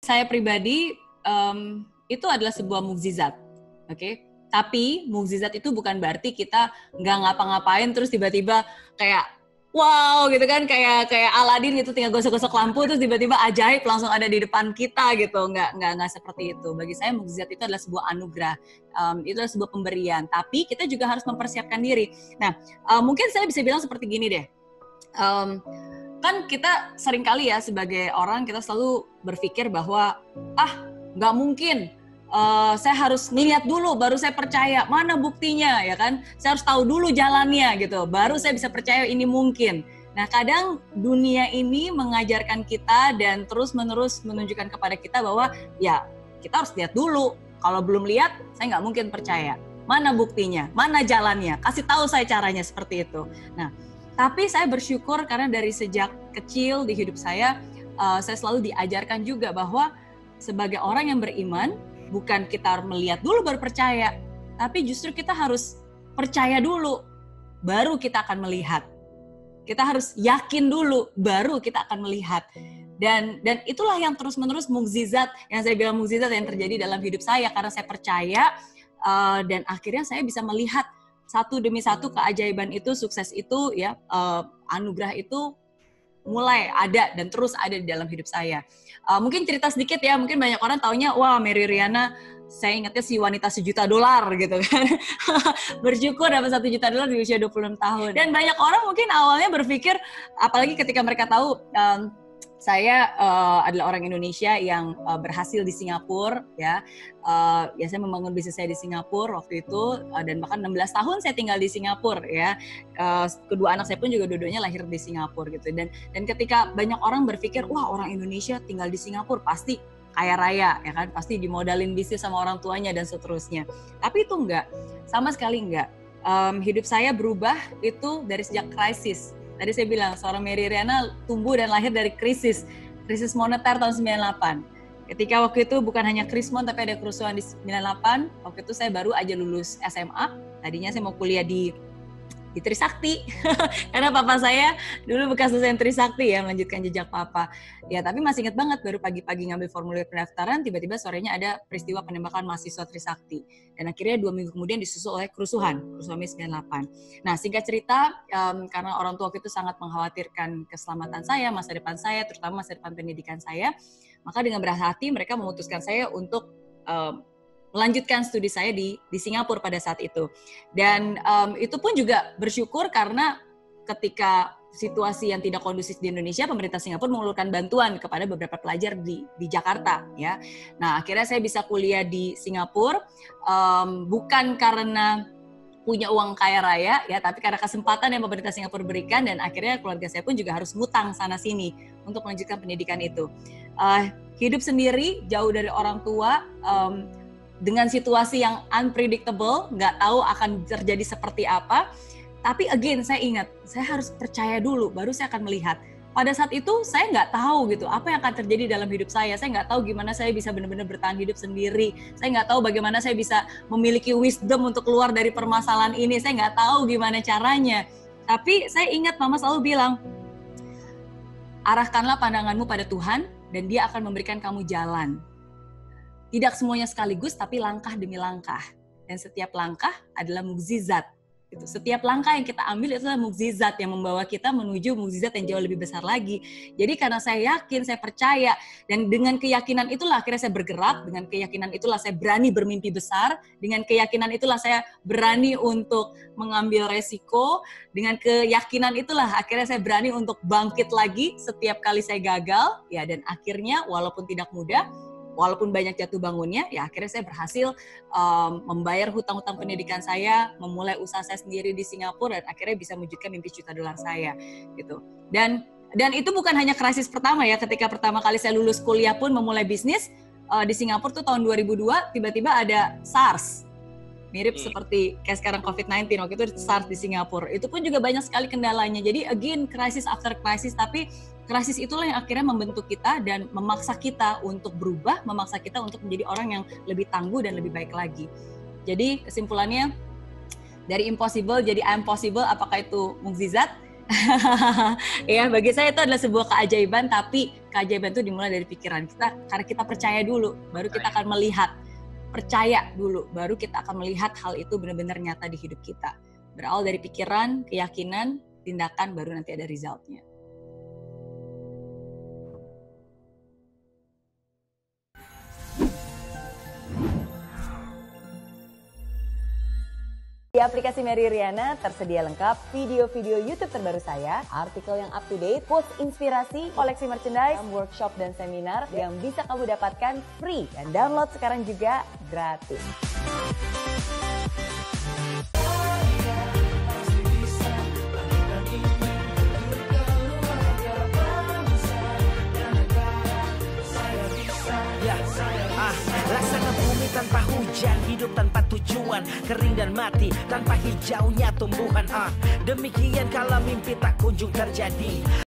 saya pribadi itu adalah sebuah mukjizat, oke? Tapi mukjizat itu bukan berarti kita nggak ngapa-ngapain terus tiba-tiba kayak wow gitu kan, kayak Aladin gitu tinggal gosok-gosok lampu terus tiba-tiba ajaib langsung ada di depan kita gitu. Nggak seperti itu. Bagi saya mukjizat itu adalah sebuah anugerah, itu adalah sebuah pemberian. Tapi kita juga harus mempersiapkan diri. Nah, mungkin saya bisa bilang seperti gini deh. Kan kita seringkali ya sebagai orang kita selalu berpikir bahwa nggak mungkin, saya harus melihat dulu baru saya percaya, mana buktinya ya kan, saya harus tahu dulu jalannya gitu baru saya bisa percaya ini mungkin. Nah kadang dunia ini mengajarkan kita dan terus menerus menunjukkan kepada kita bahwa ya kita harus lihat dulu, kalau belum lihat saya nggak mungkin percaya, mana buktinya, mana jalannya, kasih tahu saya caranya seperti itu. Nah tapi saya bersyukur karena dari sejak kecil di hidup saya selalu diajarkan juga bahwa sebagai orang yang beriman, bukan kita melihat dulu baru percaya, tapi justru kita harus percaya dulu, baru kita akan melihat. Kita harus yakin dulu, baru kita akan melihat. Dan itulah yang terus-menerus mukjizat, yang saya bilang mukjizat yang terjadi dalam hidup saya, karena saya percaya dan akhirnya saya bisa melihat satu demi satu keajaiban itu, sukses itu, ya anugerah itu mulai ada dan terus ada di dalam hidup saya. Mungkin cerita sedikit ya, mungkin banyak orang taunya, wah Mary Riana, saya ingatnya si wanita $1 juta gitu kan. Bersyukur dapat $1 juta di usia 26 tahun. Dan banyak orang mungkin awalnya berpikir, apalagi ketika mereka tahu saya adalah orang Indonesia yang berhasil di Singapura, ya. Saya membangun bisnis saya di Singapura waktu itu, dan bahkan 16 tahun saya tinggal di Singapura, ya. Kedua anak saya pun juga dua-duanya lahir di Singapura gitu. Dan ketika banyak orang berpikir, wah orang Indonesia tinggal di Singapura pasti kaya raya, ya kan, pasti dimodalin bisnis sama orang tuanya dan seterusnya. Tapi itu enggak, sama sekali enggak. Hidup saya berubah itu dari sejak krisis. Tadi saya bilang, seorang Mary Riana tumbuh dan lahir dari krisis moneter tahun 98. Ketika waktu itu bukan hanya krismon, tapi ada kerusuhan di 98, waktu itu saya baru aja lulus SMA. Tadinya saya mau kuliah di Trisakti, karena papa saya dulu bekas dosen Trisakti ya, melanjutkan jejak papa. Ya tapi masih ingat banget, baru pagi-pagi ngambil formulir pendaftaran, tiba-tiba sorenya ada peristiwa penembakan mahasiswa Trisakti. Dan akhirnya 2 minggu kemudian disusul oleh kerusuhan Mei 98. Nah singkat cerita, karena orang tua itu sangat mengkhawatirkan keselamatan saya, masa depan saya, terutama masa depan pendidikan saya, maka dengan berat hati mereka memutuskan saya untuk melanjutkan studi saya di Singapura pada saat itu. Dan itu pun juga bersyukur karena ketika situasi yang tidak kondusif di Indonesia, pemerintah Singapura mengeluarkan bantuan kepada beberapa pelajar di Jakarta, ya. Nah, akhirnya saya bisa kuliah di Singapura, bukan karena punya uang kaya raya, ya, tapi karena kesempatan yang pemerintah Singapura berikan, dan akhirnya keluarga saya pun juga harus ngutang sana-sini untuk melanjutkan pendidikan itu. Hidup sendiri, jauh dari orang tua, dengan situasi yang unpredictable, nggak tahu akan terjadi seperti apa. Tapi again, saya ingat, saya harus percaya dulu, baru saya akan melihat. Pada saat itu, saya nggak tahu gitu, apa yang akan terjadi dalam hidup saya. Saya nggak tahu gimana saya bisa benar-benar bertahan hidup sendiri. Saya nggak tahu bagaimana saya bisa memiliki wisdom untuk keluar dari permasalahan ini. Saya nggak tahu gimana caranya. Tapi saya ingat mama selalu bilang, arahkanlah pandanganmu pada Tuhan, dan Dia akan memberikan kamu jalan. Tidak semuanya sekaligus, tapi langkah demi langkah. Dan setiap langkah adalah mukjizat. Setiap langkah yang kita ambil itu adalah mukjizat yang membawa kita menuju mukjizat yang jauh lebih besar lagi. Jadi karena saya yakin, saya percaya, dan dengan keyakinan itulah akhirnya saya bergerak, dengan keyakinan itulah saya berani bermimpi besar, dengan keyakinan itulah saya berani untuk mengambil resiko, dengan keyakinan itulah akhirnya saya berani untuk bangkit lagi setiap kali saya gagal, ya, dan akhirnya walaupun tidak mudah, walaupun banyak jatuh bangunnya, ya akhirnya saya berhasil membayar hutang-hutang pendidikan saya, memulai usaha saya sendiri di Singapura, dan akhirnya bisa mewujudkan mimpi $1 juta saya, gitu. Dan itu bukan hanya krisis pertama ya, ketika pertama kali saya lulus kuliah pun memulai bisnis di Singapura tuh tahun 2002, tiba-tiba ada SARS. Mirip seperti kayak sekarang COVID-19, waktu itu SARS di Singapura. Itu pun juga banyak sekali kendalanya. Jadi again, krisis after krisis, tapi krisis itulah yang akhirnya membentuk kita dan memaksa kita untuk berubah, memaksa kita untuk menjadi orang yang lebih tangguh dan lebih baik lagi. Jadi kesimpulannya, dari impossible jadi I'm possible, apakah itu mukjizat? Ya, bagi saya itu adalah sebuah keajaiban, tapi keajaiban itu dimulai dari pikiran kita, karena kita percaya dulu, baru kita akan melihat. Percaya dulu, baru kita akan melihat hal itu benar-benar nyata di hidup kita. Berawal dari pikiran, keyakinan, tindakan, baru nanti ada resultnya. Di aplikasi Mary Riana tersedia lengkap video-video YouTube terbaru saya, artikel yang up to date, quotes inspirasi, koleksi merchandise, workshop dan seminar yang bisa kamu dapatkan free dan download sekarang juga gratis. Laksana bumi tanpa hujan, hidup tanpa tujuan, kering dan mati tanpa hijaunya tumbuhan. Demikian kalau mimpi tak kunjung terjadi.